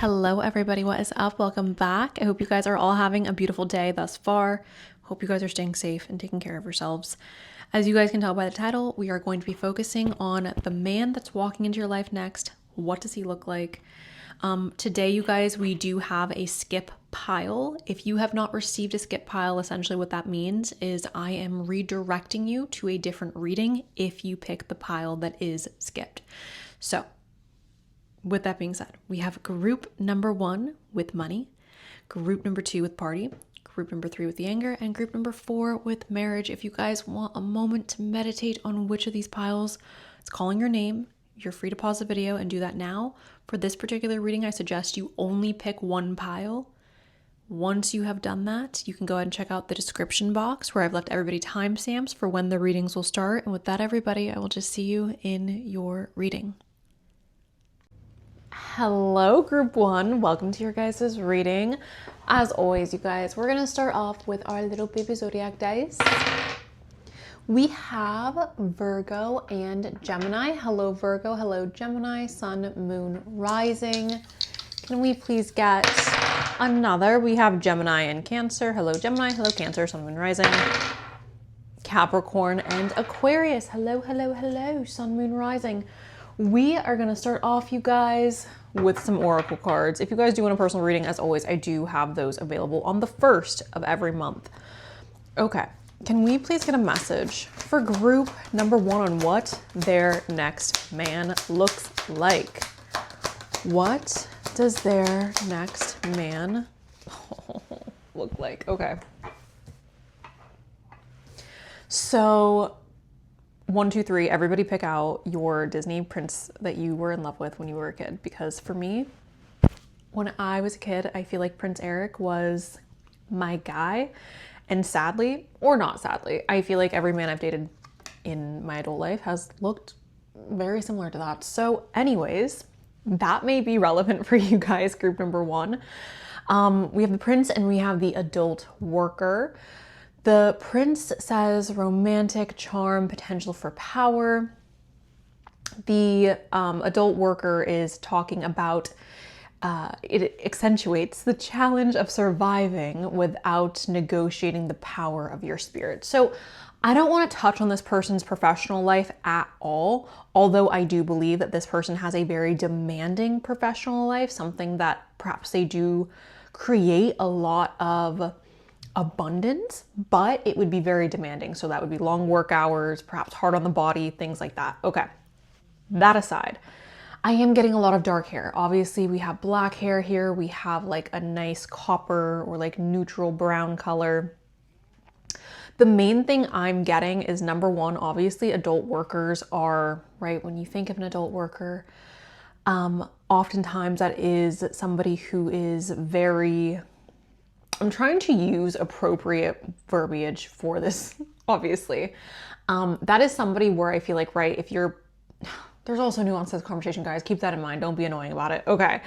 Hello everybody, what is up? Welcome back. I hope you guys are all having a beautiful day thus far. Hope you guys are staying safe and taking care of yourselves. As you guys can tell by the title, we are going to be focusing on the man that's walking into your life next. What does he look like? Today, you guys, we do have a skip pile. If you have not received a skip pile, essentially what that means is I am redirecting you to a different reading if you pick the pile that is skipped. So, with that being said, we have group number 1 with money, group number 2 with party, group number 3 with the anger, and group number 4 with marriage. If you guys want a moment to meditate on which of these piles it's calling your name, you're free to pause the video and do that now. For this particular reading, I suggest you only pick one pile. Once you have done that, you can go ahead and check out the description box where I've left everybody timestamps for when the readings will start. And with that, everybody, I will just see you in your reading. Hello, group 1. Welcome to your guys' reading. As always, you guys, we're going to start off with our little baby zodiac dice. We have Virgo and Gemini. Hello, Virgo. Hello, Gemini. Sun, moon, rising. Can we please get another? We have Gemini and Cancer. Hello, Gemini. Hello, Cancer. Sun, moon, rising. Capricorn and Aquarius. Hello, hello, hello. Sun, moon, rising. We are going to start off, you guys, with some oracle cards. If you guys do want a personal reading, as always, I do have those available on the 1st of every month. Okay. Can we please get a message for group number 1 on what their next man looks like? What does their next man look like? Okay. So 1, 2, 3, everybody pick out your Disney prince that you were in love with when you were a kid. Because for me, when I was a kid, I feel like Prince Eric was my guy. And sadly, or not sadly, I feel like every man I've dated in my adult life has looked very similar to that. So anyways, that may be relevant for you guys, group number 1. We have the prince and we have the adult worker. The prince says romantic charm, potential for power. The adult worker is talking about it accentuates the challenge of surviving without negotiating the power of your spirit. So I don't want to touch on this person's professional life at all, although I do believe that this person has a very demanding professional life, something that perhaps they do create a lot of abundance, but it would be very demanding. So that would be long work hours, perhaps hard on the body, things like that. Okay, that aside, I am getting a lot of dark hair. Obviously, we have black hair here. We have like a nice copper or like neutral brown color. The main thing I'm getting is number 1, obviously adult workers are, right, when you think of an adult worker, oftentimes that is somebody who is very, I'm trying to use appropriate verbiage for this, obviously. That is somebody where I feel like, right, if you're, there's also nuance to this conversation, guys. Keep that in mind. Don't be annoying about it. Okay.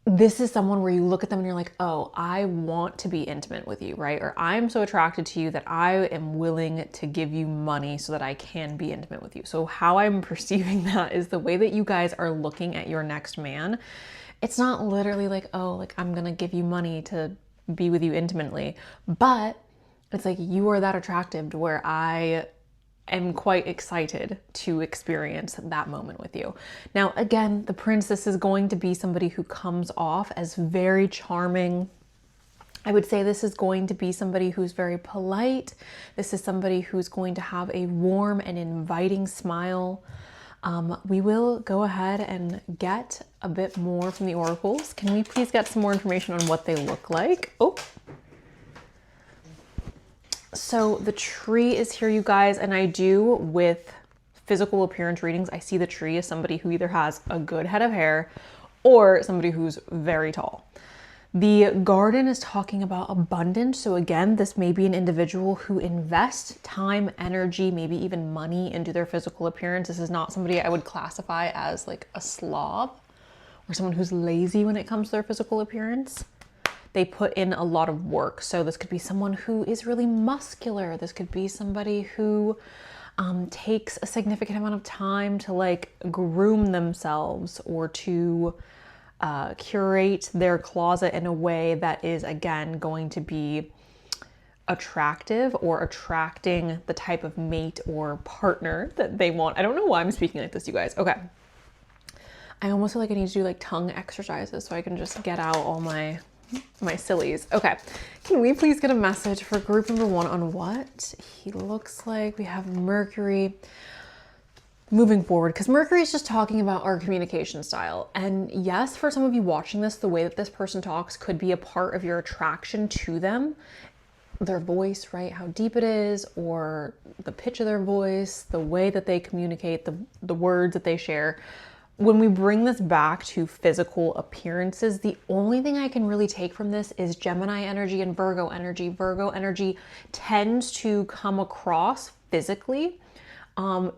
This is someone where you look at them and you're like, oh, I want to be intimate with you, right? Or I'm so attracted to you that I am willing to give you money so that I can be intimate with you. So how I'm perceiving that is the way that you guys are looking at your next man. It's not literally like, oh, like I'm going to give you money to be with you intimately, but it's like you are that attractive to where I am quite excited to experience that moment with you. Now, again, the princess is going to be somebody who comes off as very charming. I would say this is going to be somebody who's very polite. This is somebody who's going to have a warm and inviting smile. We will go ahead and get a bit more from the oracles. Can we please get some more information on what they look like? Oh. So the tree is here, you guys, and I do with physical appearance readings, I see the tree as somebody who either has a good head of hair or somebody who's very tall. The garden is talking about abundance. So again, this may be an individual who invests time, energy, maybe even money into their physical appearance. This is not somebody I would classify as like a slob or someone who's lazy when it comes to their physical appearance. They put in a lot of work. So this could be someone who is really muscular. This could be somebody who takes a significant amount of time to like groom themselves or to curate their closet in a way that is, again, going to be attractive or attracting the type of mate or partner that they want. I don't know why I'm speaking like this, you guys. Okay. I almost feel like I need to do like tongue exercises so I can just get out all my sillies. Okay. Can we please get a message for group number 1 on what he looks like? We have Mercury moving forward, because Mercury is just talking about our communication style. And yes, for some of you watching this, the way that this person talks could be a part of your attraction to them. Their voice, right? How deep it is, or the pitch of their voice, the way that they communicate, the words that they share. When we bring this back to physical appearances, the only thing I can really take from this is Gemini energy and Virgo energy. Virgo energy tends to come across physically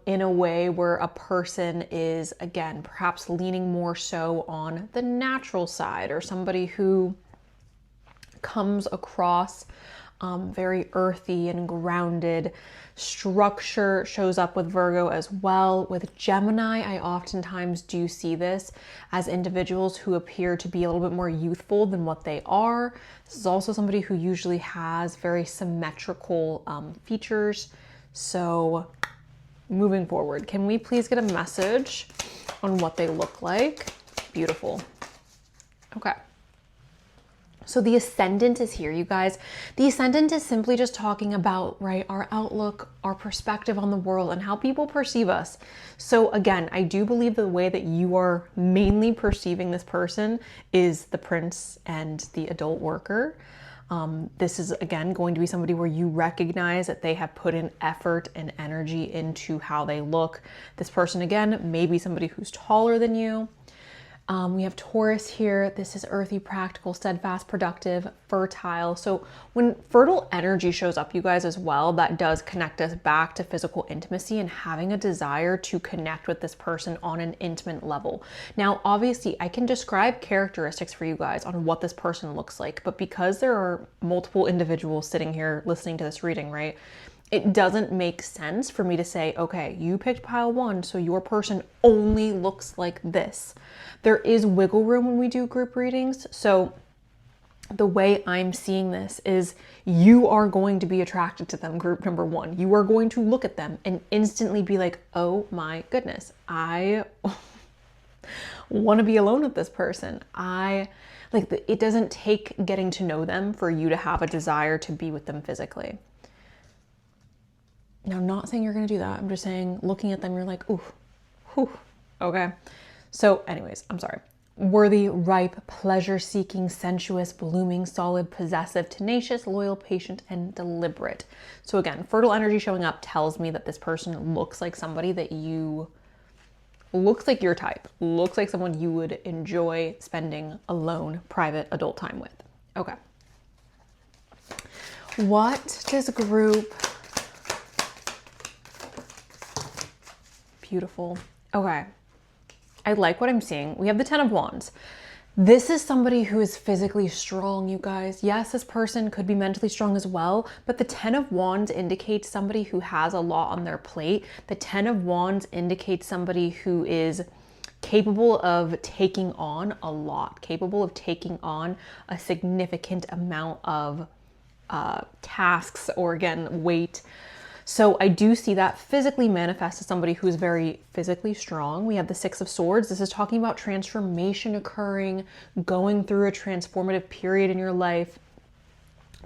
in a way where a person is, again, perhaps leaning more so on the natural side, or somebody who comes across very earthy and grounded. Structure shows up with Virgo as well. With Gemini, I oftentimes do see this as individuals who appear to be a little bit more youthful than what they are. This is also somebody who usually has very symmetrical features. So moving forward, can we please get a message on what they look like? Beautiful. Okay. So the ascendant is here, you guys. The ascendant is simply just talking about, right, our outlook, our perspective on the world, and how people perceive us. So again, I do believe the way that you are mainly perceiving this person is the prince and the adult worker. This is, again, going to be somebody where you recognize that they have put in effort and energy into how they look. This person, again, may be somebody who's taller than you. We have Taurus here. This is earthy, practical, steadfast, productive, fertile. So when fertile energy shows up, you guys, as well, that does connect us back to physical intimacy and having a desire to connect with this person on an intimate level. Now, obviously, I can describe characteristics for you guys on what this person looks like, but because there are multiple individuals sitting here listening to this reading, right? It doesn't make sense for me to say, okay, you picked pile 1, so your person only looks like this. There is wiggle room when we do group readings. So the way I'm seeing this is you are going to be attracted to them, group number 1. You are going to look at them and instantly be like, oh my goodness, I want to be alone with this person. It doesn't take getting to know them for you to have a desire to be with them physically. Now, I'm not saying you're going to do that. I'm just saying, looking at them, you're like, ooh, whew, okay. So anyways, I'm sorry. Worthy, ripe, pleasure-seeking, sensuous, blooming, solid, possessive, tenacious, loyal, patient, and deliberate. So again, fertile energy showing up tells me that this person looks like somebody that looks like your type, looks like someone you would enjoy spending alone, private, adult time with. Okay. What does group... Beautiful. Okay. I like what I'm seeing. We have the 10 of Wands. This is somebody who is physically strong, you guys. Yes, this person could be mentally strong as well, but the 10 of Wands indicates somebody who has a lot on their plate. The 10 of Wands indicates somebody who is capable of taking on a lot, capable of taking on a significant amount of tasks, or again, weight. So I do see that physically manifest as somebody who's very physically strong. We have the 6 of Swords. This is talking about transformation occurring, going through a transformative period in your life.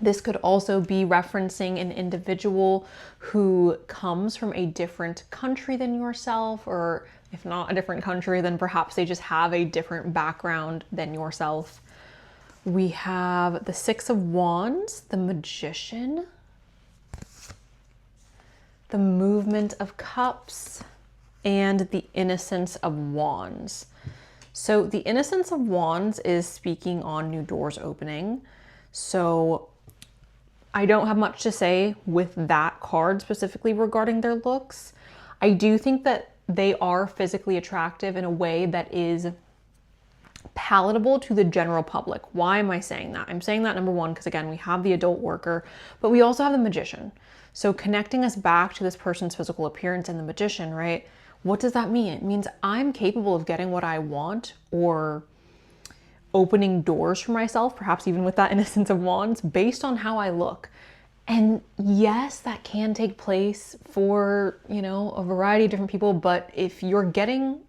This could also be referencing an individual who comes from a different country than yourself, or if not a different country, then perhaps they just have a different background than yourself. We have the 6 of Wands, the Magician, the Movement of Cups, and the Innocence of Wands. So the Innocence of Wands is speaking on new doors opening. So I don't have much to say with that card specifically regarding their looks. I do think that they are physically attractive in a way that is palatable to the general public. Why am I saying that? I'm saying that, number 1, because again, we have the adult worker, but we also have the Magician. So connecting us back to this person's physical appearance and the Magician, right? What does that mean? It means I'm capable of getting what I want, or opening doors for myself, perhaps even with that Innocence of Wands, based on how I look. And yes, that can take place for, you know, a variety of different people, but if you're getting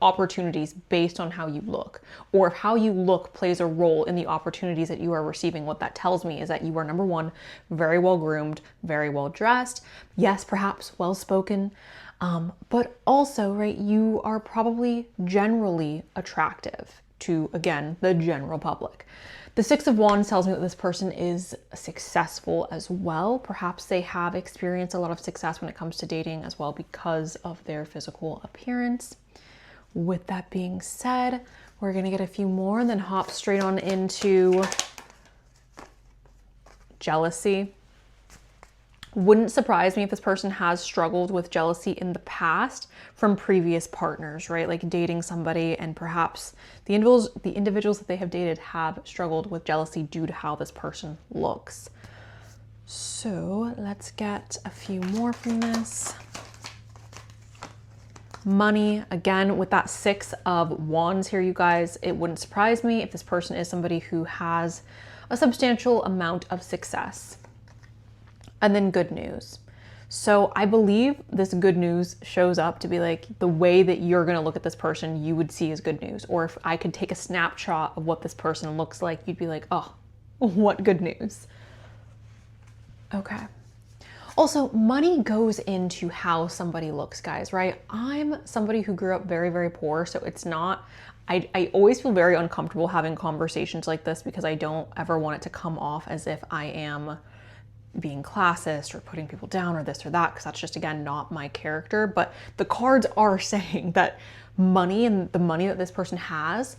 opportunities based on how you look, or if how you look plays a role in the opportunities that you are receiving, what that tells me is that you are, number one, very well groomed, very well dressed, yes, perhaps well spoken, but also, right, you are probably generally attractive to, again, the general public. The Six of Wands tells me that this person is successful as well. Perhaps they have experienced a lot of success when it comes to dating as well because of their physical appearance. With that being said, we're gonna get a few more and then hop straight on into jealousy. Wouldn't surprise me if this person has struggled with jealousy in the past from previous partners, right? Like dating somebody, and perhaps the individuals that they have dated have struggled with jealousy due to how this person looks. So let's get a few more from this. Money, again, with that Six of Wands here, you guys, it wouldn't surprise me if this person is somebody who has a substantial amount of success. And then good news. So I believe this good news shows up to be like the way that you're going to look at this person, you would see as good news. Or if I could take a snapshot of what this person looks like, you'd be like, oh, what good news. Okay. Also, money goes into how somebody looks, guys, right? I'm somebody who grew up very, very poor. So it's not, I always feel very uncomfortable having conversations like this because I don't ever want it to come off as if I am being classist or putting people down or this or that, because that's just, again, not my character. But the cards are saying that money and the money that this person has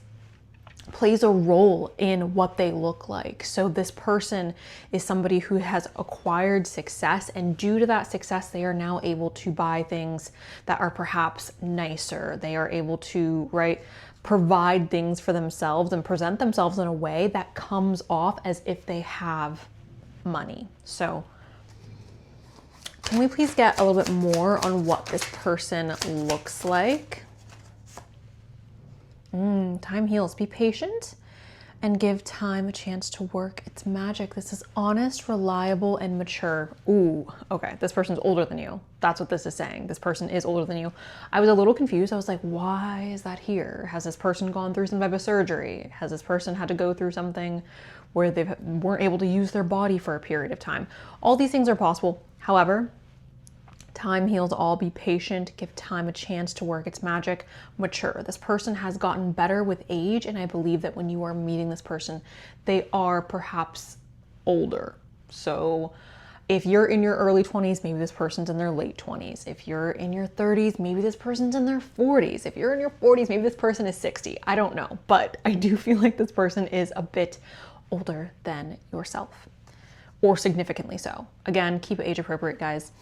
plays a role in what they look like. So this person is somebody who has acquired success, and due to that success, they are now able to buy things that are perhaps nicer. They are able to, right, provide things for themselves and present themselves in a way that comes off as if they have money. So can we please get a little bit more on what this person looks like? Time heals. Be patient and give time a chance to work its magic. This is honest, reliable, and mature. Ooh, okay. This person's older than you. That's what this is saying. This person is older than you. I was a little confused. I was like, why is that here? Has this person gone through some type of surgery? Has this person had to go through something where they weren't able to use their body for a period of time? All these things are possible. However, time heals all. Be patient. Give time a chance to work its magic. Mature. This person has gotten better with age, and I believe that when you are meeting this person, they are perhaps older. So if you're in your early 20s, maybe this person's in their late 20s. If you're in your 30s, maybe this person's in their 40s. If you're in your 40s, maybe this person is 60. I don't know, but I do feel like this person is a bit older than yourself, or significantly so. Again, keep it age appropriate, guys.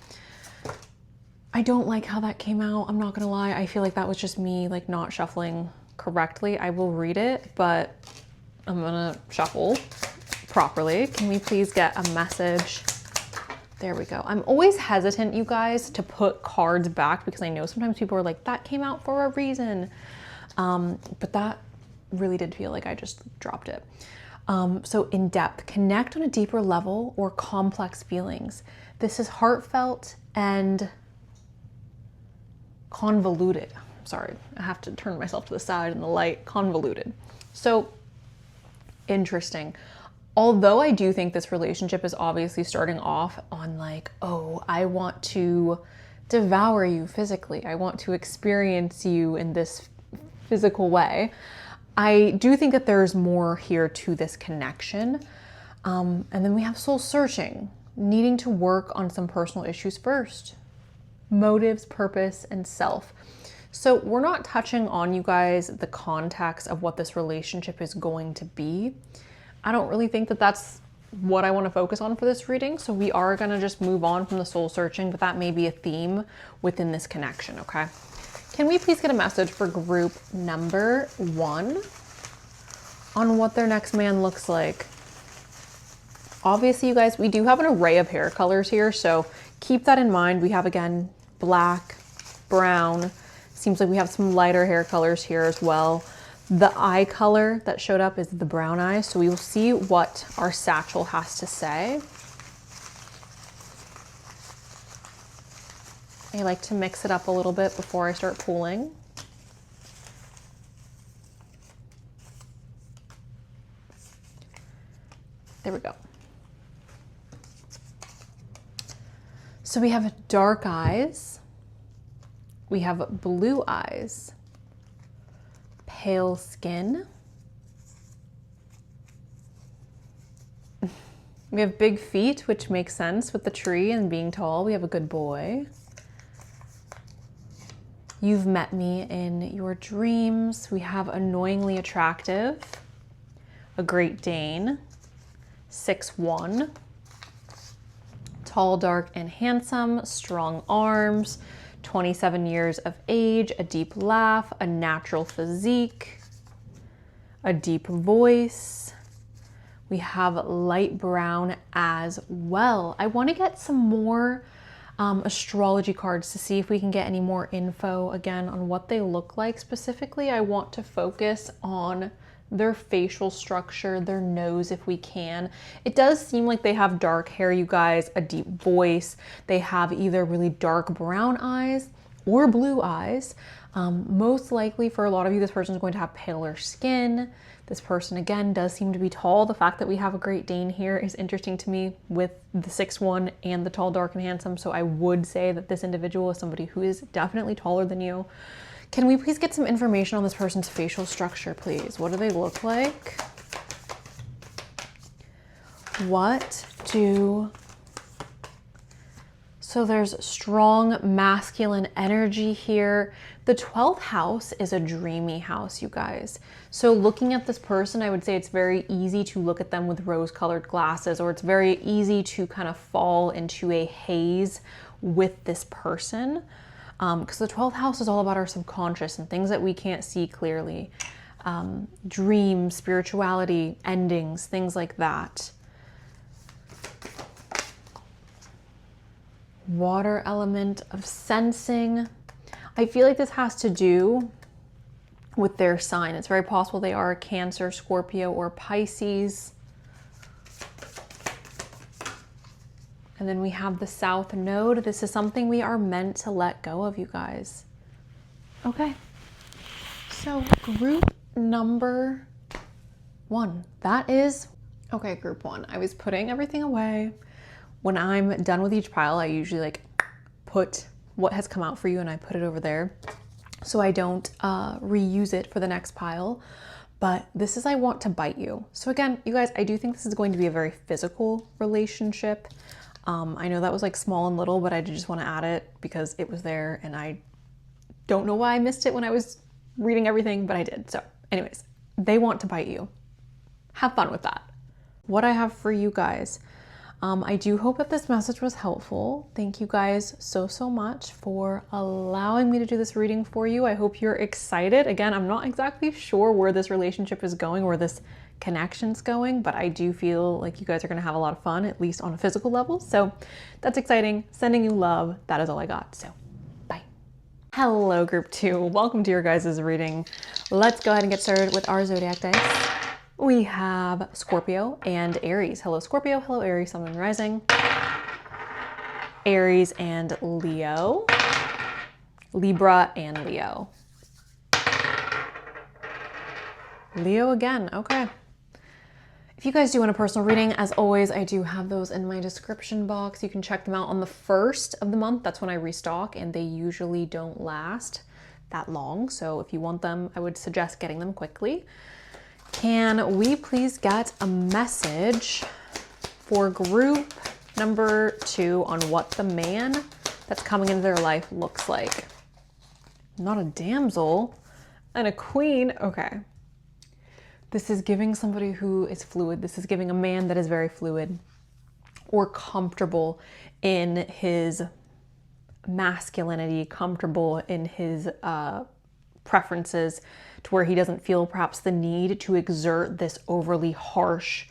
I don't like how that came out. I'm not gonna lie. I feel like that was just me like not shuffling correctly. I will read it, but I'm gonna shuffle properly. Can we please get a message? There we go. I'm always hesitant, you guys, to put cards back because I know sometimes people are like, that came out for a reason. But that really did feel like I just dropped it. So in depth, connect on a deeper level or complex feelings. This is heartfelt and convoluted. Sorry, I have to turn myself to the side in the light. Convoluted. So interesting. Although I do think this relationship is obviously starting off on like, oh, I want to devour you physically. I want to experience you in this physical way. I do think that there's more here to this connection. And then we have soul searching, needing to work on some personal issues first. Motives, purpose, and self. So we're not touching on, you guys, the context of what this relationship is going to be. I don't really think that that's what I want to focus on for this reading. So we are going to just move on from the soul searching, but that may be a theme within this connection, okay? Can we please get a message for group number 1 on what their next man looks like? Obviously, you guys, we do have an array of hair colors here, so keep that in mind. We have, again, black, brown. Seems like we have some lighter hair colors here as well. The eye color that showed up is the brown eye, so we will see what our satchel has to say. I like to mix it up a little bit before I start pulling. There we go. So we have dark eyes, we have blue eyes, pale skin, we have big feet, which makes sense with the tree and being tall. We have a good boy. You've met me in your dreams. We have annoyingly attractive, a Great Dane, 6'1", tall, dark, and handsome, strong arms, 27 years of age, a deep laugh, a natural physique, a deep voice. We have light brown as well. I want to get some more astrology cards to see if we can get any more info again on what they look like. Specifically, I want to focus on their facial structure, their nose if we can. It does seem like they have dark hair, you guys, a deep voice. They have either really dark brown eyes or blue eyes. Most likely for a lot of you, this person is going to have paler skin. This person, again, does seem to be tall. The fact that we have a Great Dane here is interesting to me with the 6'1" and the tall, dark, and handsome. So I would say that this individual is somebody who is definitely taller than you. Can we please get some information on this person's facial structure, please? What do they look like? So there's strong masculine energy here. The 12th house is a dreamy house, you guys. So looking at this person, I would say it's very easy to look at them with rose-colored glasses, or it's very easy to kind of fall into a haze with this person. Because the 12th house is all about our subconscious and things that we can't see clearly. Dreams, spirituality, endings, things like that. Water element of sensing. I feel like this has to do with their sign. It's very possible they are a Cancer, Scorpio, or Pisces. And then we have the South Node. This is something we are meant to let go of, you guys. Okay. So group number 1, that is, okay, group 1. I was putting everything away. When I'm done with each pile, I usually like put what has come out for you and I put it over there so I don't reuse it for the next pile. But this is, I want to bite you. So again, you guys, I do think this is going to be a very physical relationship. I know that was like small and little, but I did just want to add it because it was there and I don't know why I missed it when I was reading everything, but I did. So anyways, they want to bite you. Have fun with that. What I have for you guys, I do hope that this message was helpful. Thank you guys so much for allowing me to do this reading for you. I hope you're excited. Again, I'm not exactly sure where this relationship is going, where this connection's going, but I do feel like you guys are going to have a lot of fun, at least on a physical level. So that's exciting. Sending you love. That is all I got. So bye. Hello, group 2. Welcome to your guys' reading. Let's go ahead and get started with our zodiac dice. We have Scorpio and Aries. Hello, Scorpio. Hello, Aries, Sun and Rising. Aries and Leo. Libra and Leo. Leo again. Okay. If you guys do want a personal reading, as always, I do have those in my description box. You can check them out on the 1st of the month. That's when I restock, and they usually don't last that long. So if you want them, I would suggest getting them quickly. Can we please get a message for group number 2 on what the man that's coming into their life looks like? Not a damsel and a queen. Okay. This is giving somebody who is fluid. This is giving a man that is very fluid or comfortable in his masculinity, comfortable in his preferences, to where he doesn't feel perhaps the need to exert this overly harsh,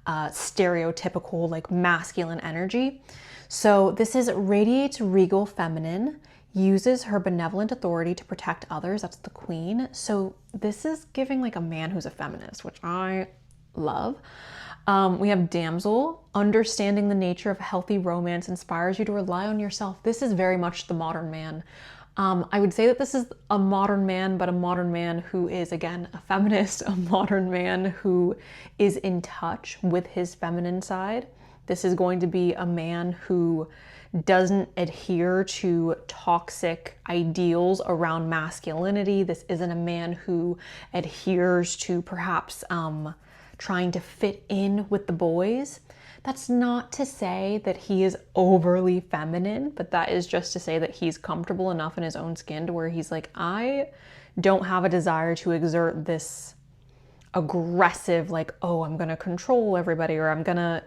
stereotypical like masculine energy. So this is radiates regal feminine. uses her benevolent authority to protect others. That's the queen. So this is giving like a man who's a feminist, which I love. We have damsel, understanding the nature of a healthy romance inspires you to rely on yourself. This is very much the modern man. I would say that this is a modern man, but a modern man who is, again, a feminist, a modern man who is in touch with his feminine side. This is going to be a man who doesn't adhere to toxic ideals around masculinity. This isn't a man who adheres to perhaps trying to fit in with the boys. That's not to say that he is overly feminine, but that is just to say that he's comfortable enough in his own skin to where he's like, I don't have a desire to exert this aggressive, like, oh, I'm gonna control everybody, or I'm gonna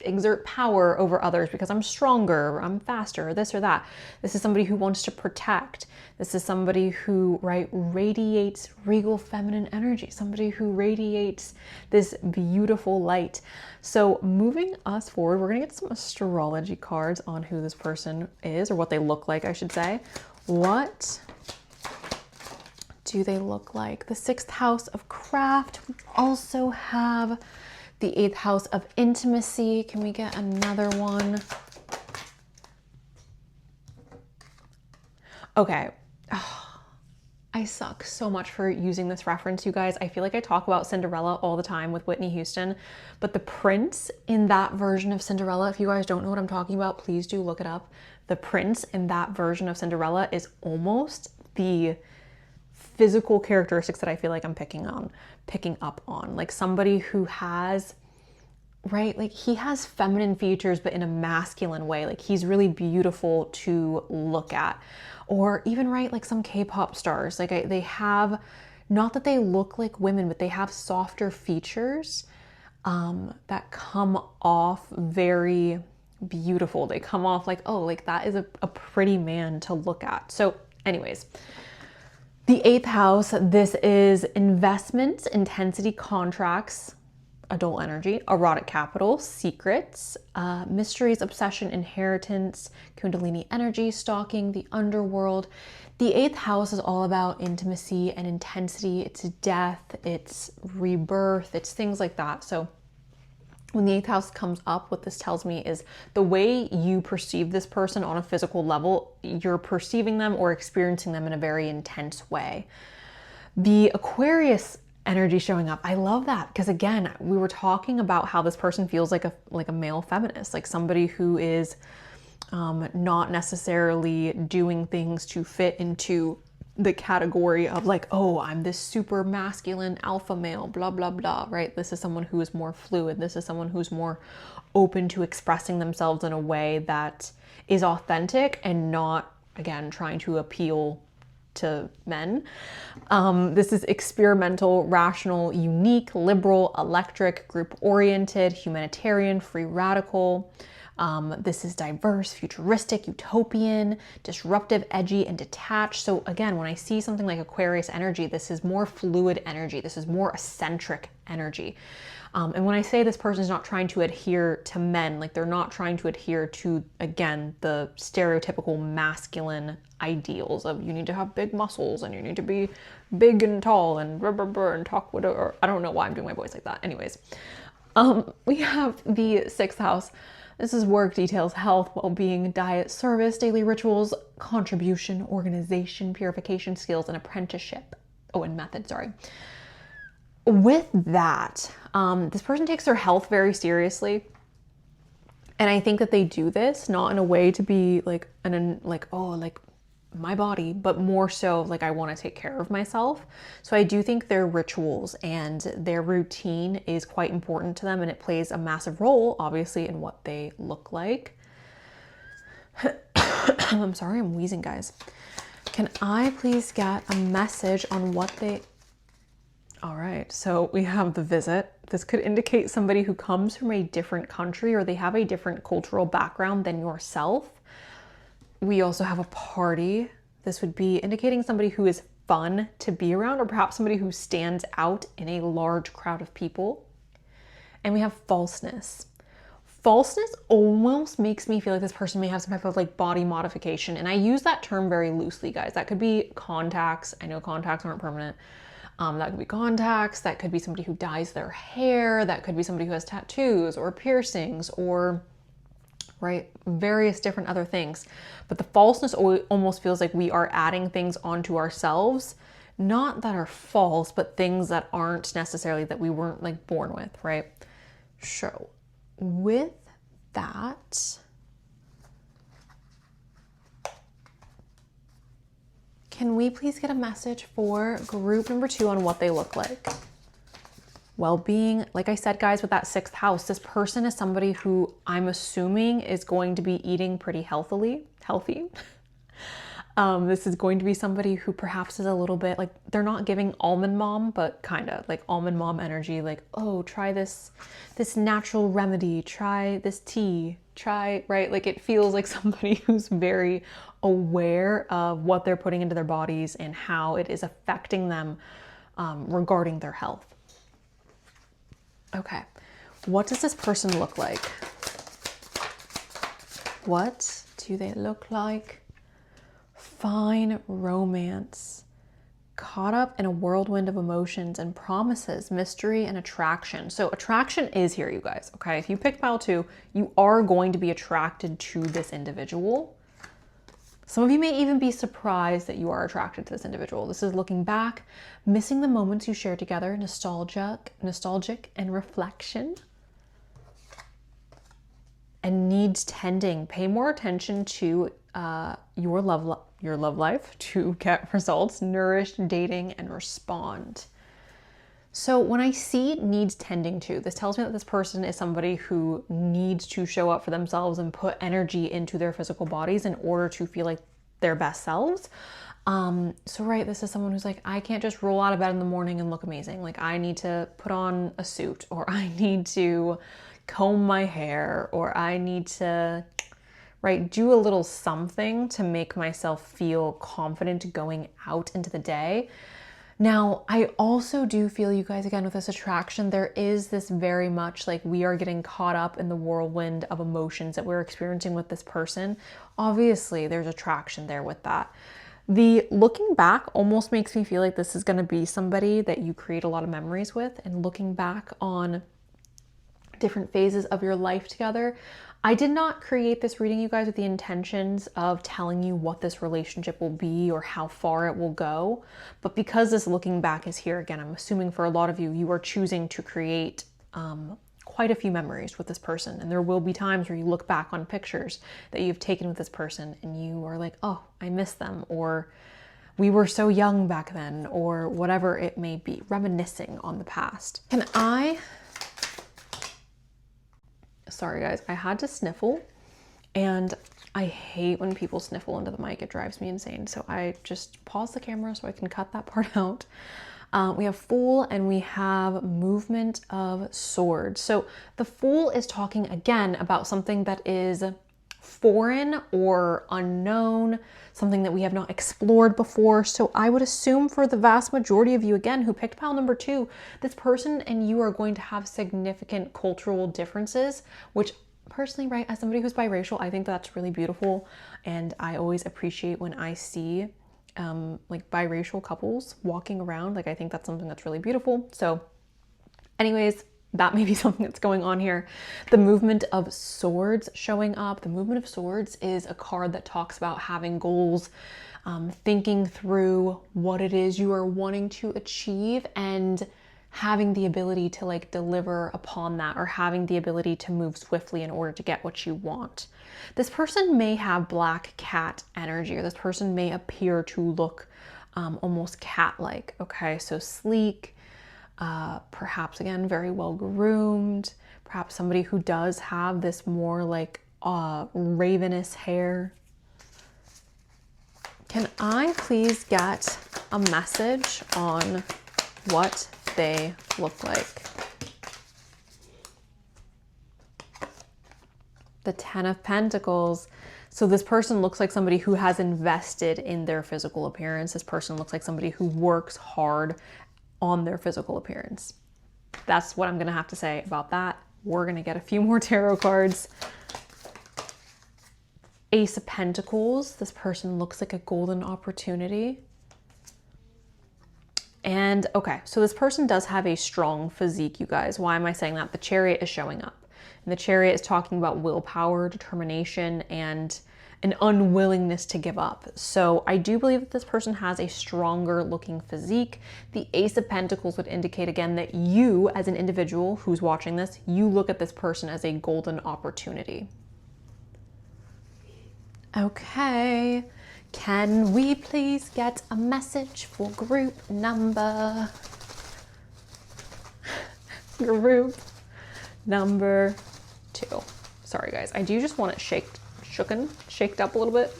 exert power over others because I'm stronger, or I'm faster, or this or that. This is somebody who wants to protect. This is somebody who, right, radiates regal feminine energy, somebody who radiates this beautiful light. So moving us forward, we're gonna get some astrology cards on who this person is, or what they look like, I should say. What do they look like? The 6th house of craft. We also have the 8th house of intimacy. Can we get another one? Okay. Oh, I suck so much for using this reference, you guys. I feel like I talk about Cinderella all the time with Whitney Houston, but the prince in that version of Cinderella, if you guys don't know what I'm talking about, please do look it up. The prince in that version of Cinderella is almost the physical characteristics that I feel like I'm picking up on, like somebody who has, right, like he has feminine features but in a masculine way. Like he's really beautiful to look at. Or even, right, like some K-pop stars, like they have, not that they look like women, but they have softer features that come off very beautiful. They come off like, oh, like that is a pretty man to look at. So anyways, the 8th house, this is investments, intensity, contracts, adult energy, erotic capital, secrets, mysteries, obsession, inheritance, kundalini energy, stalking, the underworld. The 8th house is all about intimacy and intensity. It's death, it's rebirth, it's things like that. So when the 8th house comes up, what this tells me is the way you perceive this person on a physical level, you're perceiving them or experiencing them in a very intense way. The Aquarius energy showing up, I love that, because again, we were talking about how this person feels like a male feminist, like somebody who is not necessarily doing things to fit into the category of like, oh, I'm this super masculine alpha male, blah, blah, blah, right? This is someone who is more fluid. This is someone who's more open to expressing themselves in a way that is authentic and not, again, trying to appeal to men. This is experimental, rational, unique, liberal, electric, group-oriented, humanitarian, free radical. This is diverse, futuristic, utopian, disruptive, edgy, and detached. So again, when I see something like Aquarius energy, this is more fluid energy. This is more eccentric energy. And when I say this person is not trying to adhere to men, like they're not trying to adhere to, again, the stereotypical masculine ideals of you need to have big muscles and you need to be big and tall and blah, blah, blah, and talk whatever. I don't know why I'm doing my voice like that. Anyways, we have the 6th house. This is work, details, health, well-being, diet, service, daily rituals, contribution, organization, purification, skills, and apprenticeship. Oh, and method, sorry. With that, this person takes their health very seriously. And I think that they do this not in a way to be like, oh, like my body, but more so like I want to take care of myself. So I do think their rituals and their routine is quite important to them, and it plays a massive role, obviously, in what they look like. I'm sorry, I'm wheezing, guys. Can I please get a message on what they... All right, so we have the visit. This could indicate somebody who comes from a different country or they have a different cultural background than yourself. We also have a party. This would be indicating somebody who is fun to be around, or perhaps somebody who stands out in a large crowd of people. And we have falseness. falseness almost makes me feel like this person may have some type of like body modification. And I use that term very loosely, guys. That could be contacts. I know contacts aren't permanent. That could be contacts. That could be somebody who dyes their hair. That could be somebody who has tattoos or piercings or, right, various different other things. But the falseness almost feels like we are adding things onto ourselves, not that are false, but things that aren't necessarily that we weren't like born with, right? So with that, can we please get a message for group number 2 on what they look like? Well-being, like I said, guys, with that 6th house, this person is somebody who I'm assuming is going to be eating pretty healthy. This is going to be somebody who perhaps is a little bit like, they're not giving almond mom, but kind of like almond mom energy. Like, oh, try this natural remedy, try this tea, right? Like it feels like somebody who's very aware of what they're putting into their bodies and how it is affecting them regarding their health. Okay, what does this person look like? What do they look like? Fine romance, caught up in a whirlwind of emotions and promises, mystery and attraction. So attraction is here, you guys, okay? If you picked pile 2, you are going to be attracted to this individual. Some of you may even be surprised that you are attracted to this individual. This is looking back, missing the moments you shared together, nostalgic and reflection. And needs tending. Pay more attention to your love life to get results, nourish, dating, and respond. So when I see needs tending to, this tells me that this person is somebody who needs to show up for themselves and put energy into their physical bodies in order to feel like their best selves. So right, this is someone who's like, I can't just roll out of bed in the morning and look amazing. Like I need to put on a suit, or I need to comb my hair, or I need to, right, do a little something to make myself feel confident going out into the day. Now, I also do feel, you guys, again, with this attraction, there is this very much like we are getting caught up in the whirlwind of emotions that we're experiencing with this person. Obviously, there's attraction there with that. The looking back almost makes me feel like this is going to be somebody that you create a lot of memories with, and looking back on different phases of your life together. I did not create this reading, you guys, with the intentions of telling you what this relationship will be or how far it will go. But because this looking back is here, again, I'm assuming for a lot of you, you are choosing to create quite a few memories with this person. And there will be times where you look back on pictures that you've taken with this person and you are like, oh, I miss them, or we were so young back then, or whatever it may be, reminiscing on the past. Sorry guys, I had to sniffle, and I hate when people sniffle into the mic. It drives me insane. So I just pause the camera so I can cut that part out. We have Fool and we have Movement of Swords. So the Fool is talking again about something that is foreign or unknown, something that we have not explored before. So I would assume for the vast majority of you, again, who picked pile number 2, this person and you are going to have significant cultural differences, which personally, right, as somebody who's biracial, I think that's really beautiful. And I always appreciate when I see like biracial couples walking around. Like I think that's something that's really beautiful. So anyways, that may be something that's going on here. The Movement of Swords showing up. The Movement of Swords is a card that talks about having goals, thinking through what it is you are wanting to achieve, and having the ability to like deliver upon that, or having the ability to move swiftly in order to get what you want. This person may have black cat energy, or this person may appear to look almost cat-like. Okay, so sleek, perhaps again very well groomed, perhaps somebody who does have this more like ravenous hair. Can I please get a message on what they look like? The 10 of Pentacles. So this person looks like somebody who has invested in their physical appearance. This person looks like somebody who works hard on their physical appearance. That's what I'm gonna have to say about that. We're gonna get a few more tarot cards. Ace of Pentacles. This person looks like a golden opportunity. And okay, so this person does have a strong physique, you guys. Why am I saying that? The Chariot is showing up. And the Chariot is talking about willpower, determination, and an unwillingness to give up. So I do believe that this person has a stronger looking physique. The Ace of Pentacles would indicate again that you as an individual who's watching this, you look at this person as a golden opportunity. Okay. Can we please get a message for group number 2? Sorry guys, I do just want it shaked up a little bit.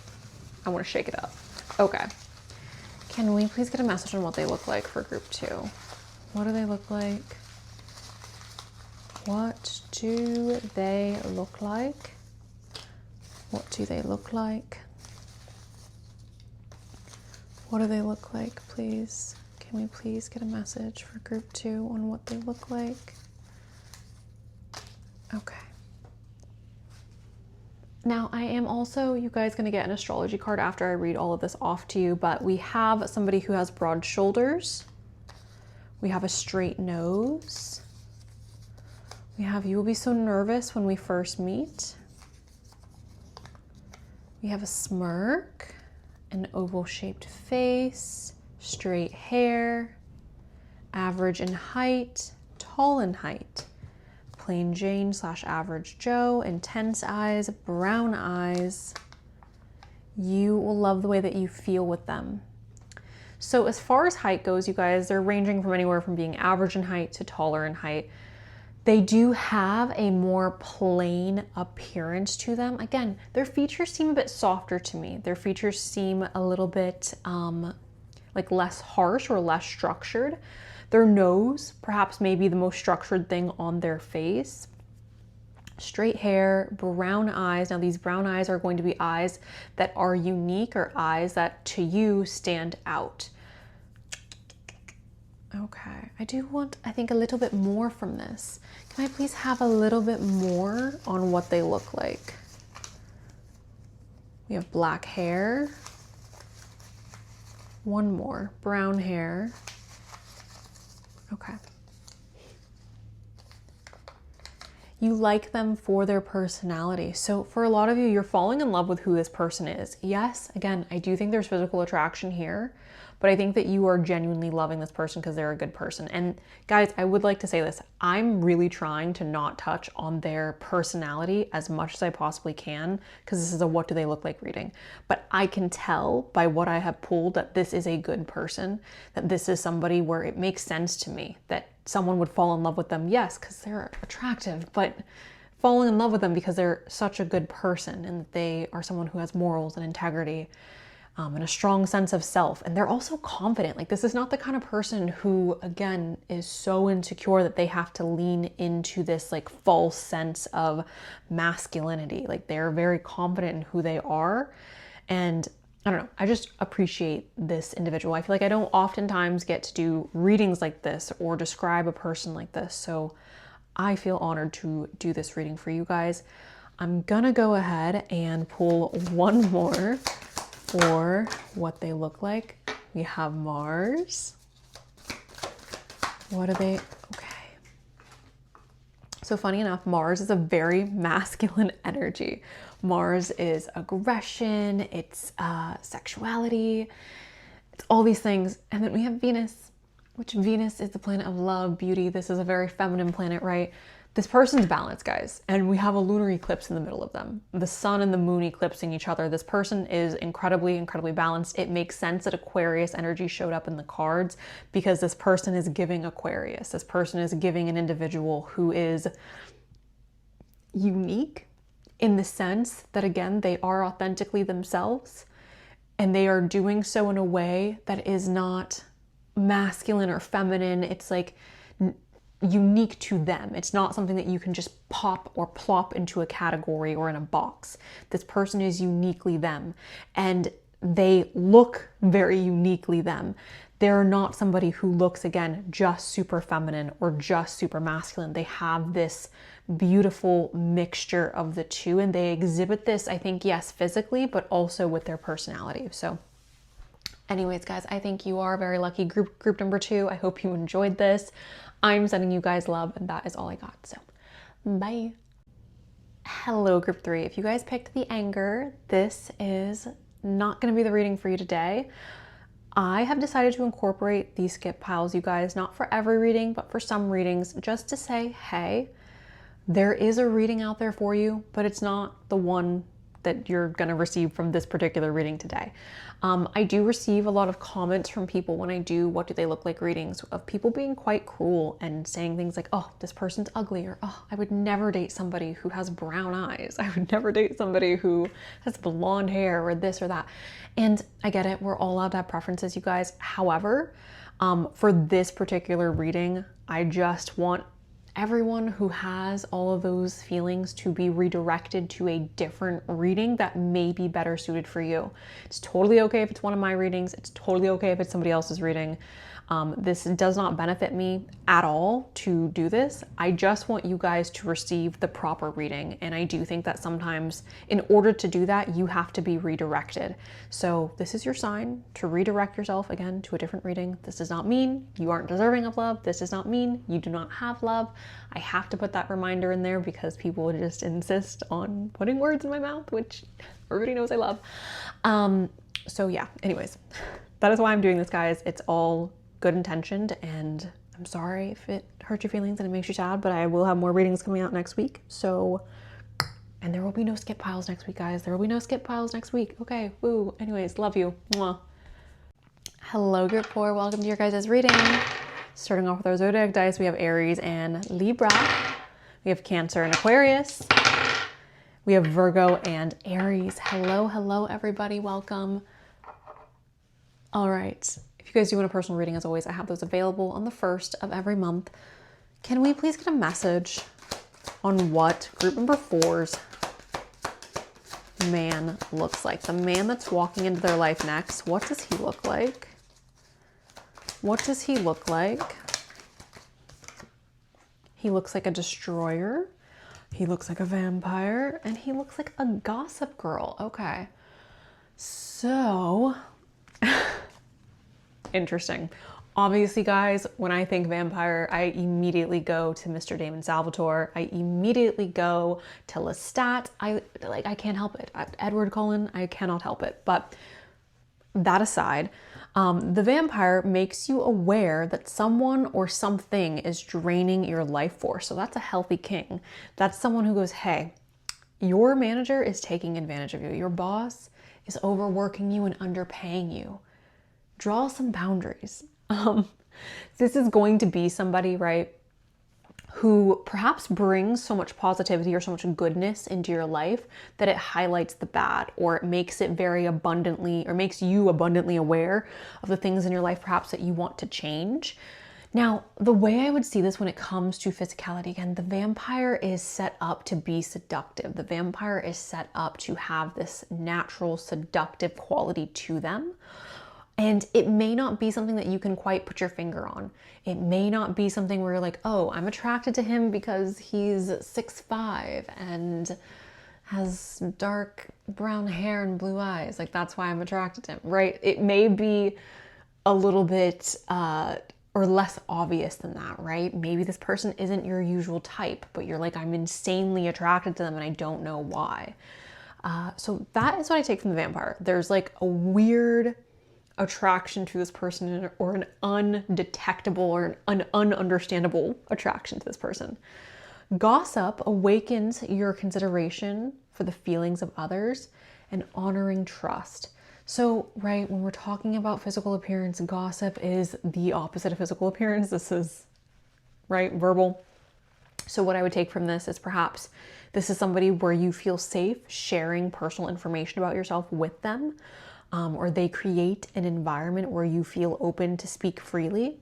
I want to shake it up. Okay. Can we please get a message on what they look like for group 2? What do they look like? What do they look like? What do they look like? What do they look like, please? Can we please get a message for group 2 on what they look like? Okay. Now, I am also, you guys, going to get an astrology card after I read all of this off to you, but we have somebody who has broad shoulders. We have a straight nose. We have, you will be so nervous when we first meet. We have a smirk, an oval-shaped face, straight hair, average in height, tall in height, plain Jane / average Joe, intense eyes, brown eyes. You will love the way that you feel with them. So as far as height goes, you guys, they're ranging from anywhere from being average in height to taller in height. They do have a more plain appearance to them. Again, their features seem a bit softer to me. Their features seem a little bit like less harsh or less structured. Their nose, perhaps maybe the most structured thing on their face. Straight hair, brown eyes. Now these brown eyes are going to be eyes that are unique or eyes that to you stand out. Okay, I do want, I think, a little bit more from this. Can I please have a little bit more on what they look like? We have black hair. One more, brown hair. Okay. You like them for their personality. So for a lot of you, you're falling in love with who this person is. Yes, again, I do think there's physical attraction here, but I think that you are genuinely loving this person because they're a good person. And guys, I would like to say this. I'm really trying to not touch on their personality as much as I possibly can because this is a what do they look like reading. But I can tell by what I have pulled that this is a good person, that this is somebody where it makes sense to me that someone would fall in love with them. Yes, because they're attractive, but falling in love with them because they're such a good person and that they are someone who has morals and integrity. And a strong sense of self. And they're also confident. Like, this is not the kind of person who, again, is so insecure that they have to lean into this like false sense of masculinity. Like, they're very confident in who they are. And I don't know, I just appreciate this individual. I feel like I don't oftentimes get to do readings like this or describe a person like this. So I feel honored to do this reading for you guys. I'm gonna go ahead and pull one more for what they look like. We have Mars. What are they? Okay. So funny enough, Mars is a very masculine energy. Mars is aggression, it's sexuality, it's all these things. And then we have Venus, which Venus is the planet of love, beauty. This is a very feminine planet, right? This person's balanced, guys, and we have a lunar eclipse in the middle of them. The sun and the moon eclipsing each other. This person is incredibly, incredibly balanced. It makes sense that Aquarius energy showed up in the cards because this person is giving Aquarius. This person is giving an individual who is unique in the sense that, again, they are authentically themselves and they are doing so in a way that is not masculine or feminine. It's like unique to them. It's not something that you can just pop or plop into a category or in a box. This person is uniquely them and they look very uniquely them. They're not somebody who looks, again, just super feminine or just super masculine. They have this beautiful mixture of the two, and they exhibit this, I think, yes, physically, but also with their personality. So anyways, guys, I think you are very lucky. Group number 2, I hope you enjoyed this. I'm sending you guys love, and that is all I got. So bye. Hello, group 3. If you guys picked the anger, this is not going to be the reading for you today. I have decided to incorporate these skip piles, you guys, not for every reading, but for some readings, just to say, hey, there is a reading out there for you, but it's not the one that you're going to receive from this particular reading today. I do receive a lot of comments from people when I do what do they look like readings, of people being quite cruel and saying things like, oh, this person's ugly, or oh, I would never date somebody who has brown eyes. I would never date somebody who has blonde hair, or this or that. And I get it. We're all allowed to have preferences, you guys. However, for this particular reading, I just want everyone who has all of those feelings to be redirected to a different reading that may be better suited for you. It's totally okay if it's one of my readings. It's totally okay if it's somebody else's reading. This does not benefit me at all to do this. I just want you guys to receive the proper reading. And I do think that sometimes in order to do that, you have to be redirected. So this is your sign to redirect yourself again to a different reading. This does not mean you aren't deserving of love. This does not mean you do not have love. I have to put that reminder in there because people would just insist on putting words in my mouth, which everybody knows I love. So yeah, anyways, that is why I'm doing this, guys. It's all good intentioned, and I'm sorry if it hurt your feelings and it makes you sad, but I will have more readings coming out next week. So, and there will be no skip piles next week, guys. There will be no skip piles next week. Okay, woo. Anyways, love you. Mwah. Hello, group 4. Welcome to your guys' reading. Starting off with our zodiac dice, we have Aries and Libra. We have Cancer and Aquarius. We have Virgo and Aries. Hello, hello, everybody. Welcome. All right. If you guys do want a personal reading, as always, I have those available on the 1st of every month. Can we please get a message on what group number 4's man looks like? The man that's walking into their life next, what does he look like? What does he look like? He looks like a destroyer. He looks like a vampire. And he looks like a gossip girl. Okay. So... interesting. Obviously, guys, when I think vampire, I immediately go to Mr. Damon Salvatore. I immediately go to Lestat. I can't help it. Edward Cullen, I cannot help it. But that aside, the vampire makes you aware that someone or something is draining your life force. So that's a healthy king. That's someone who goes, hey, your manager is taking advantage of you. Your boss is overworking you and underpaying you. Draw some boundaries. This is going to be somebody, right, who perhaps brings so much positivity or so much goodness into your life that it highlights the bad, or it makes it very abundantly, or makes you abundantly aware of the things in your life perhaps that you want to change. Now, the way I would see this when it comes to physicality, again, the vampire is set up to be seductive. The vampire is set up to have this natural seductive quality to them. And it may not be something that you can quite put your finger on. It may not be something where you're like, oh, I'm attracted to him because he's 6'5" and has dark brown hair and blue eyes. Like, that's why I'm attracted to him, right? It may be a little bit or less obvious than that, right? Maybe this person isn't your usual type, but you're like, I'm insanely attracted to them and I don't know why. So that is what I take from the vampire. There's like a weird attraction to this person, or an undetectable or an ununderstandable attraction to this person. Gossip awakens your consideration for the feelings of others and honoring trust. So, right, when we're talking about physical appearance, gossip is the opposite of physical appearance. This is, right, verbal. So what I would take from this is perhaps this is somebody where you feel safe sharing personal information about yourself with them. Or they create an environment where you feel open to speak freely.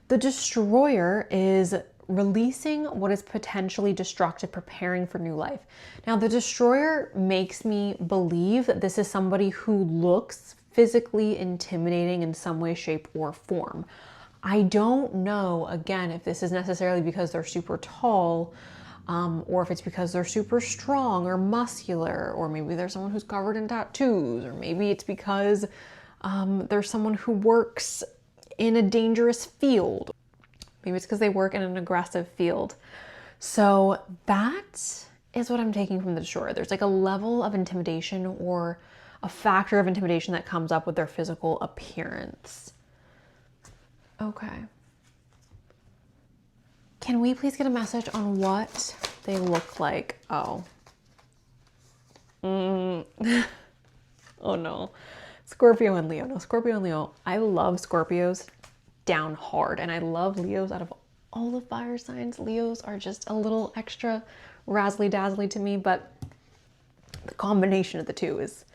The destroyer is releasing what is potentially destructive, preparing for new life. Now, the destroyer makes me believe that this is somebody who looks physically intimidating in some way, shape, or form. I don't know, again, if this is necessarily because they're super tall, or if it's because they're super strong or muscular, or maybe there's someone who's covered in tattoos, or maybe it's because there's someone who works in a dangerous field. Maybe it's because they work in an aggressive field. So that is what I'm taking from the destroyer. There's like a level of intimidation or a factor of intimidation that comes up with their physical appearance. Okay. Can we please get a message on what they look like? Oh. Oh no. Scorpio and Leo. No, Scorpio and Leo. I love Scorpios down hard. And I love Leos out of all the fire signs. Leos are just a little extra razzly dazzly to me, but the combination of the two is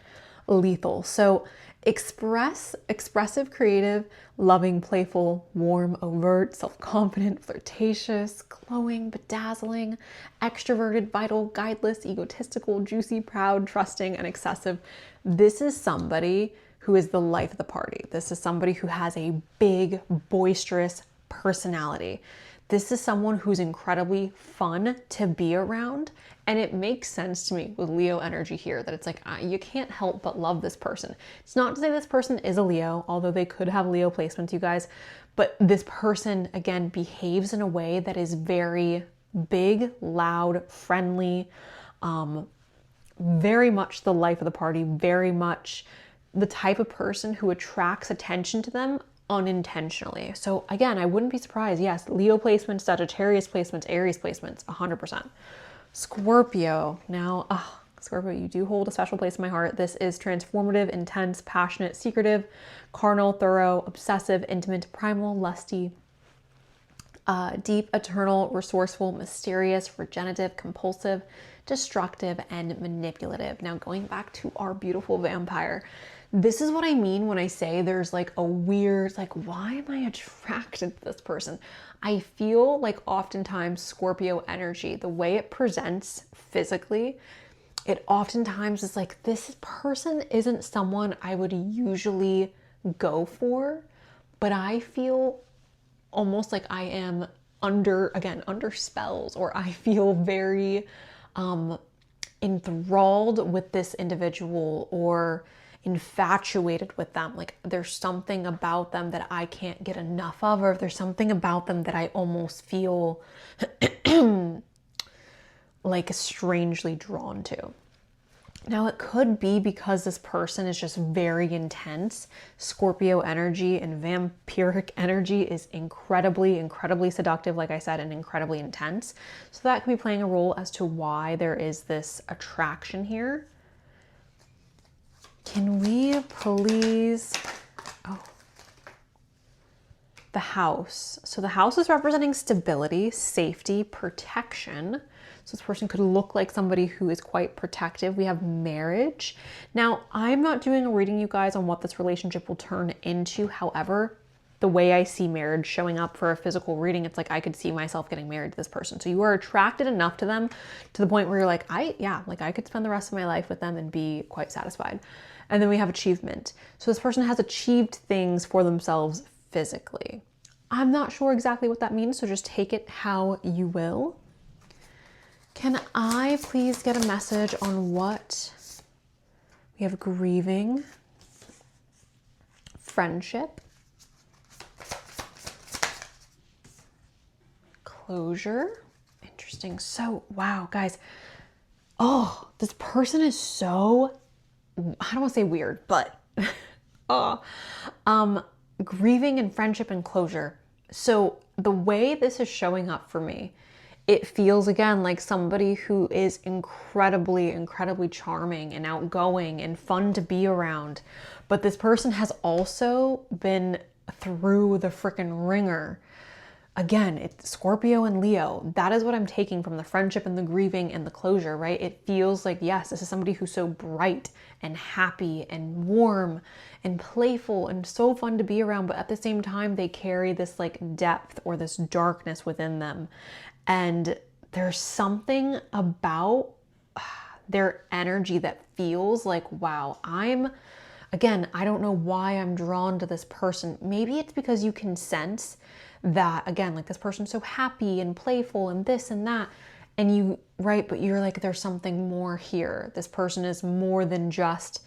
lethal. So expressive, creative, loving, playful, warm, overt, self-confident, flirtatious, glowing, bedazzling, extroverted, vital, guideless, egotistical, juicy, proud, trusting, and excessive. This is somebody who is the life of the party. This is somebody who has a big, boisterous personality. This is someone who's incredibly fun to be around. And it makes sense to me with Leo energy here that it's like, you can't help but love this person. It's not to say this person is a Leo, although they could have Leo placements, you guys. But this person, again, behaves in a way that is very big, loud, friendly, very much the life of the party, very much the type of person who attracts attention to them unintentionally. So again, I wouldn't be surprised. Yes, Leo placements, Sagittarius placements, Aries placements, 100%. Scorpio. Now, Scorpio, you do hold a special place in my heart. This is transformative, intense, passionate, secretive, carnal, thorough, obsessive, intimate, primal, lusty, deep, eternal, resourceful, mysterious, regenerative, compulsive, destructive, and manipulative. Now, going back to our beautiful vampire, this is what I mean when I say there's like a weird, like, why am I attracted to this person? I feel like oftentimes Scorpio energy, the way it presents physically, it oftentimes is like, this person isn't someone I would usually go for, but I feel almost like I am under spells, or I feel very enthralled with this individual or infatuated with them. Like there's something about them that I can't get enough of, or there's something about them that I almost feel like strangely drawn to. Now it could be because this person is just very intense. Scorpio energy and vampiric energy is incredibly, incredibly seductive, like I said, and incredibly intense. So that could be playing a role as to why there is this attraction here. Can we please, the house. So the house is representing stability, safety, protection. So this person could look like somebody who is quite protective. We have marriage. Now, I'm not doing a reading, you guys, on what this relationship will turn into. However, the way I see marriage showing up for a physical reading, it's like I could see myself getting married to this person. So you are attracted enough to them to the point where you're like, I could spend the rest of my life with them and be quite satisfied. And then we have achievement. So this person has achieved things for themselves physically. I'm not sure exactly what that means, so just take it how you will. Can I please get a message on what we have? Grieving, friendship, closure. Interesting. So, wow, guys. Oh, this person is so, I don't want to say weird, but grieving and friendship and closure. So the way this is showing up for me, it feels again like somebody who is incredibly, incredibly charming and outgoing and fun to be around. But this person has also been through the freaking ringer. Again, it's Scorpio and Leo. That is what I'm taking from the friendship and the grieving and the closure, right? It feels like, yes, this is somebody who's so bright and happy and warm and playful and so fun to be around. But at the same time, they carry this like depth or this darkness within them. And there's something about their energy that feels like, wow, I'm Again, I don't know why I'm drawn to this person. Maybe it's because you can sense that, again, like this person's so happy and playful and this and that. And you, right, but you're like, there's something more here. This person is more than just,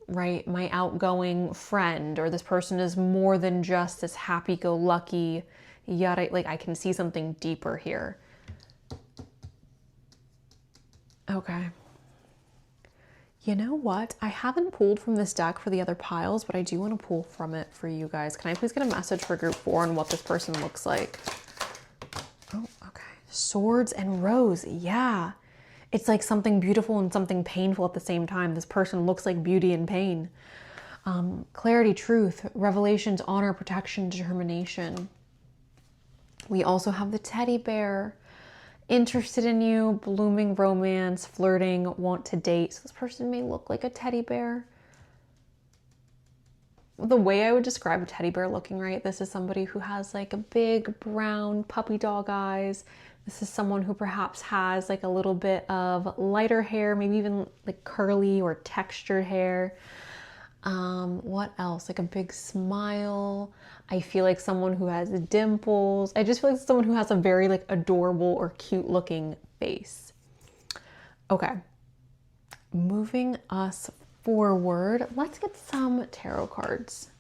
right, my outgoing friend, or this person is more than just this happy-go-lucky, yada, like I can see something deeper here. Okay. You know what? I haven't pulled from this deck for the other piles, but I do want to pull from it for you guys. Can I please get a message for group 4 on what this person looks like? Oh, okay. Swords and Rose. Yeah. It's like something beautiful and something painful at the same time. This person looks like beauty and pain. Clarity, truth, revelations, honor, protection, determination. We also have the teddy bear. Interested in you, blooming romance, flirting, want to date. So this person may look like a teddy bear. The way I would describe a teddy bear looking, right? This is somebody who has like a big brown puppy dog eyes. This is someone who perhaps has like a little bit of lighter hair, maybe even like curly or textured hair. What else? Like a big smile. I feel like someone who has dimples. I just feel like someone who has a very like adorable or cute looking face. Okay. Moving us forward, let's get some tarot cards.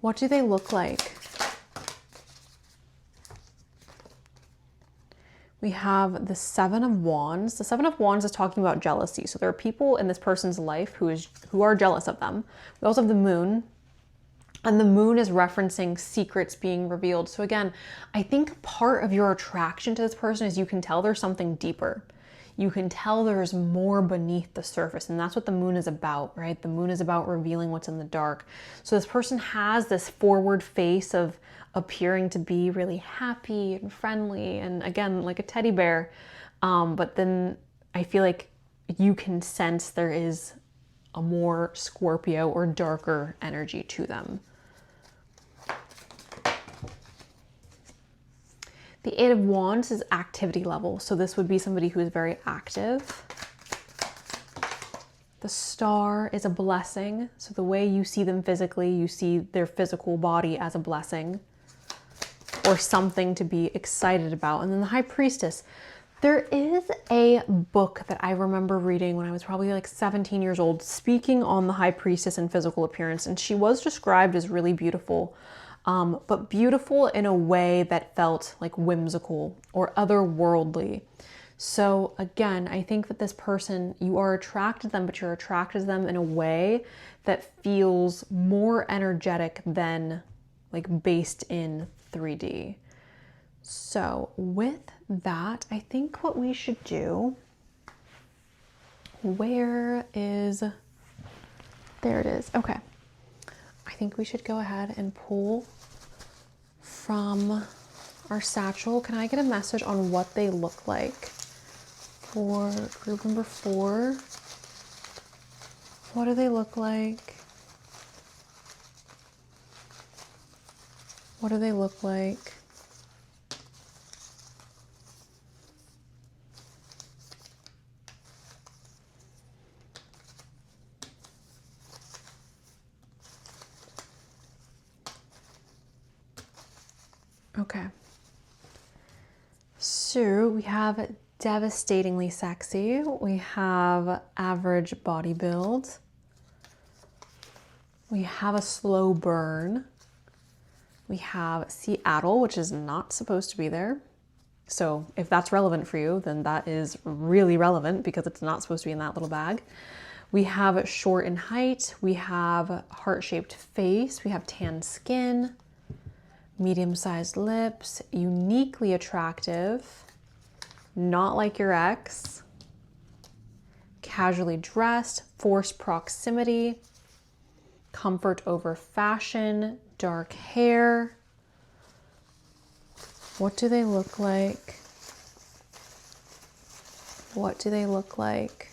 What do they look like? We have the Seven of Wands. The Seven of Wands is talking about jealousy. So there are people in this person's life who are jealous of them. We also have the Moon. And the Moon is referencing secrets being revealed. So again, I think part of your attraction to this person is you can tell there's something deeper. You can tell there's more beneath the surface. And that's what the Moon is about, right? The Moon is about revealing what's in the dark. So this person has this forward face of appearing to be really happy and friendly and again like a teddy bear, but then I feel like you can sense there is a more Scorpio or darker energy to them. The Eight of Wands is activity level, so this would be somebody who is very active. The Star is a blessing, so the way you see them physically, you see their physical body as a blessing or something to be excited about. And then the High Priestess. There is a book that I remember reading when I was probably like 17 years old, speaking on the High Priestess and physical appearance. And she was described as really beautiful, but beautiful in a way that felt like whimsical or otherworldly. So again, I think that this person, you are attracted to them, but you're attracted to them in a way that feels more energetic than like based in 3D. So with that, I think what we should do, there it is. Okay. I think we should go ahead and pull from our satchel. Can I get a message on what they look like for group number 4? What do they look like? What do they look like? Okay. So we have devastatingly sexy. We have average body build. We have a slow burn. We have Seattle, which is not supposed to be there. So if that's relevant for you, then that is really relevant because it's not supposed to be in that little bag. We have short in height. We have heart-shaped face. We have tan skin, medium-sized lips, uniquely attractive, not like your ex, casually dressed, forced proximity, comfort over fashion, dark hair. What do they look like? What do they look like?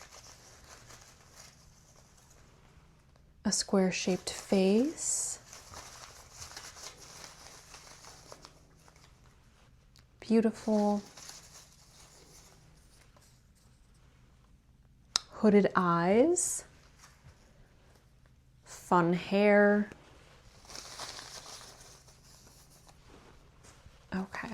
A square-shaped face. Beautiful. Hooded eyes. fun hair. Okay.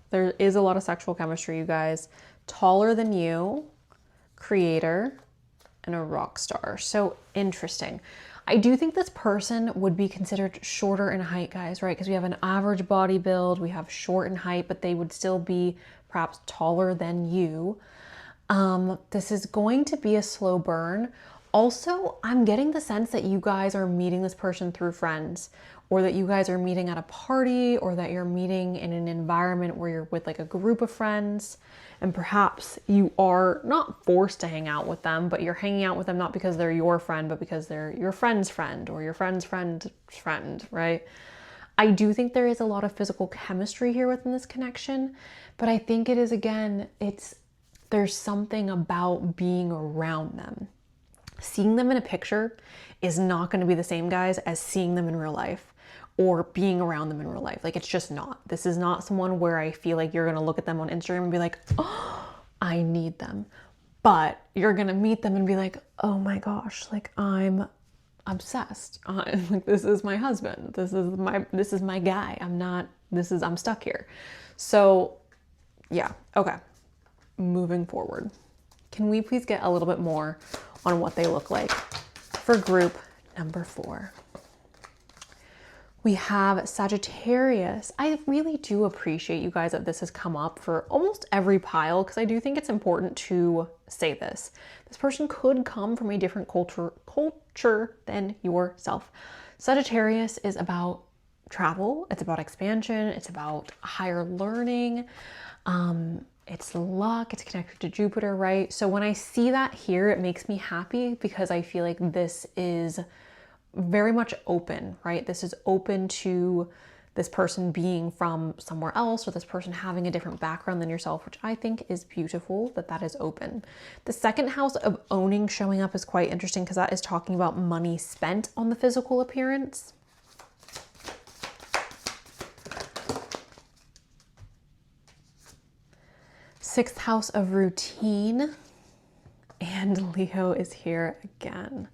There is a lot of sexual chemistry, you guys. Taller than you, creator, and a rock star. So interesting. I do think this person would be considered shorter in height, guys, right? Because we have an average body build, we have short in height, but they would still be perhaps taller than you. This is going to be a slow burn. Also, I'm getting the sense that you guys are meeting this person through friends, or that you guys are meeting at a party, or that you're meeting in an environment where you're with like a group of friends, and perhaps you are not forced to hang out with them, but you're hanging out with them not because they're your friend, but because they're your friend's friend or your friend's friend's friend, right? I do think there is a lot of physical chemistry here within this connection, but I think it is, again, there's something about being around them. Seeing them in a picture is not going to be the same, guys, as seeing them in real life or being around them in real life. Like, it's just not. This is not someone where I feel like you're going to look at them on Instagram and be like, oh, I need them. But you're going to meet them and be like, oh my gosh, like, I'm obsessed. Like, this is my husband. This is my guy. I'm stuck here. So yeah. Okay. Moving forward. Can we please get a little bit more on what they look like for group number 4? We have Sagittarius. I really do appreciate, you guys, that this has come up for almost every pile, because I do think it's important to say this. This person could come from a different culture than yourself. Sagittarius is about travel. It's about expansion. It's about higher learning. It's luck. It's connected to Jupiter, right? So when I see that here, it makes me happy, because I feel like this is very much open, right? This is open to this person being from somewhere else, or this person having a different background than yourself, which I think is beautiful that is open. The second house of owning showing up is quite interesting, because that is talking about money spent on the physical appearance. Sixth house of routine, and Leo is here again.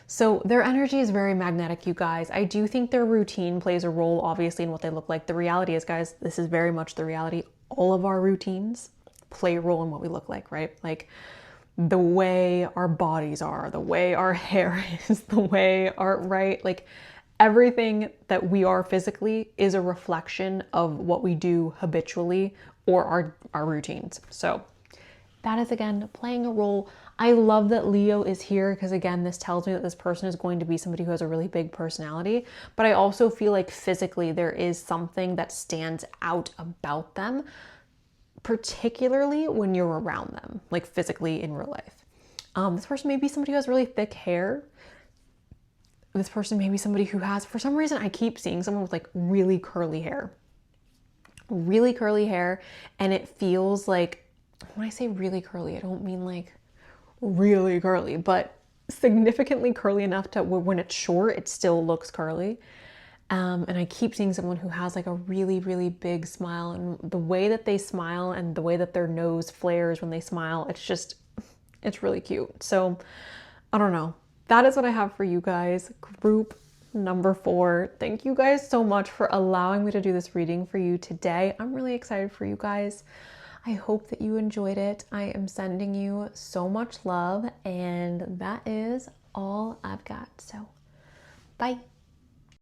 So their energy is very magnetic, you guys. I do think their routine plays a role, obviously, in what they look like. The reality is, guys, this is very much the reality. All of our routines play a role in what we look like, right? Like the way our bodies are, the way our hair is, the way right? Like everything that we are physically is a reflection of what we do habitually, or our routines. So that is, again, playing a role. I love that Leo is here, because, again, this tells me that this person is going to be somebody who has a really big personality. But I also feel like physically there is something that stands out about them, particularly when you're around them, like physically in real life. This person may be somebody who has really thick hair. This person may be somebody who has, for some reason, I keep seeing someone with like really curly hair. Really curly hair, and it feels like, when I say really curly, I don't mean like really curly, but significantly curly enough to where when it's short, it still looks curly. And I keep seeing someone who has like a really, really big smile, and the way that they smile and the way that their nose flares when they smile, it's really cute. So I don't know. That is what I have for you guys. Group number 4. Thank you guys so much for allowing me to do this reading for you today. I'm really excited for you guys. I hope that you enjoyed it. I am sending you so much love, and that is all I've got. So, bye.